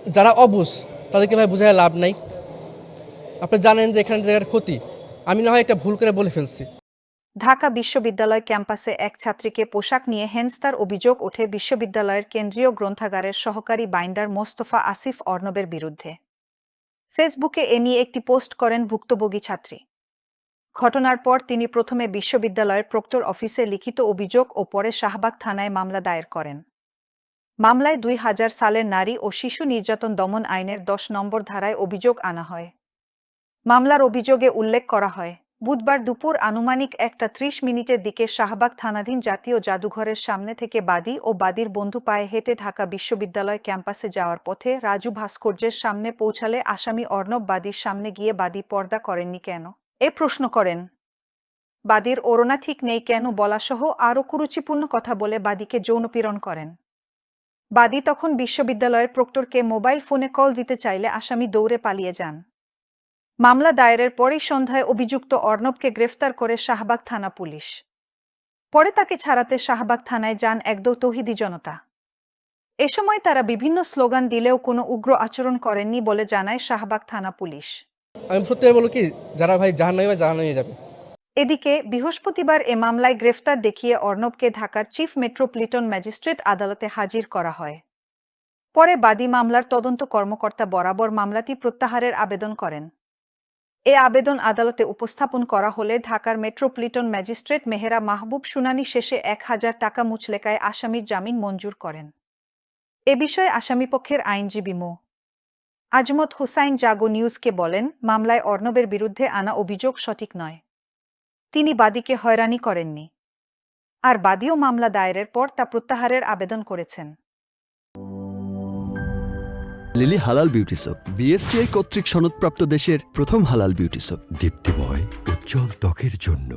যারা অবুঝ তাদেরকে ভাই বোঝায় লাভ নাই। আপনি জানেন যে এখানে জায়গার ক্ষতি, আমি না হয় একটা ভুল করে বলে ফেলছি। ঢাকা বিশ্ববিদ্যালয় ক্যাম্পাসে এক ছাত্রীকে পোশাক নিয়ে হেনস্তার অভিযোগ ওঠে বিশ্ববিদ্যালয়ের কেন্দ্রীয় গ্রন্থাগারের সহকারী বাইন্ডার মোস্তফা আসিফ অর্ণবের বিরুদ্ধে। ফেসবুকে এ নিয়ে একটি পোস্ট করেন ভুক্তভোগী ছাত্রী। ঘটনার পর তিনি প্রথমে বিশ্ববিদ্যালয়ের প্রক্টর অফিসে লিখিত অভিযোগ ও পরে শাহবাগ থানায় মামলা দায়ের করেন। মামলায় ২০০০ সালের নারী ও শিশু নির্যাতন দমন আইনের ১০ নম্বর ধারায় অভিযোগ আনা হয়। মামলার অভিযোগে উল্লেখ করা হয়, বুধবার দুপুর আনুমানিক ১টা ৩০ মিনিটের দিকে শাহবাগ থানাধীন জাতীয় জাদুঘরের সামনে থেকে বাদী ও বাদীর বন্ধু পায়ে হেঁটে ঢাকা বিশ্ববিদ্যালয় ক্যাম্পাসে যাওয়ার পথে রাজু ভাস্কর্যের সামনে পৌঁছালে আসামি অর্ণব বাদীর সামনে গিয়ে বাদী পর্দা করেননি কেন এ প্রশ্ন করেন। বাদীর ওড়না ঠিক নেই কেন বলাসহ আরও কুরুচিপূর্ণ কথা বলে বাদীকে যৌনপীড়ন করেন। বাদী তখন বিশ্ববিদ্যালয়ের প্রক্টরকে মোবাইল ফোনে কল দিতে চাইলে আসামি দৌড়ে পালিয়ে যান। মামলা দায়েরের পরেই সন্ধ্যায় অভিযুক্ত অর্ণবকে গ্রেফতার করে শাহবাগ থানা পুলিশ। পরে তাকে ছাড়াতে শাহবাগ থানায় যান একদল তৌহিদি জনতা। এ সময় তারা বিভিন্ন স্লোগান দিলেও কোনো উগ্র আচরণ করেননি বলে জানায় শাহবাগ থানা পুলিশ। আমি সত্যি বলো কি, যারা ভাই জাহান্নামে বা জাহান্নামে যাবে। এদিকে বৃহস্পতিবার এ মামলায় গ্রেফতার দেখিয়ে অর্ণবকে ঢাকার চিফ মেট্রোপলিটন ম্যাজিস্ট্রেট আদালতে হাজির করা হয়। পরে বাদী মামলার তদন্ত কর্মকর্তা বরাবর মামলাটি প্রত্যাহারের আবেদন করেন। এ আবেদন আদালতে উপস্থাপন করা হলে ঢাকার মেট্রোপলিটন ম্যাজিস্ট্রেট মেহেরা মাহবুব শুনানি শেষে ১,০০০ টাকা মুচলেকায় আসামির জামিন মঞ্জুর করেন। এ বিষয়ে আসামিপক্ষের আইনজীবী মো. আজমত হোসাইন জাগো নিউজকে বলেন, মামলায় অর্ণবের বিরুদ্ধে আনা অভিযোগ সঠিক নয়। তিনি বাদীকে হয়রানি করেননি। আর বাদীও মামলা দায়েরের পর তা প্রত্যাহারের আবেদন করেছেন। লিলি হালাল বিউটি সোপ, বিএসটিআই কর্তৃক সনদপ্রাপ্ত দেশের প্রথম হালাল বিউটি সোপ। দীপ্তিময় উজ্জ্বল ত্বকের জন্য।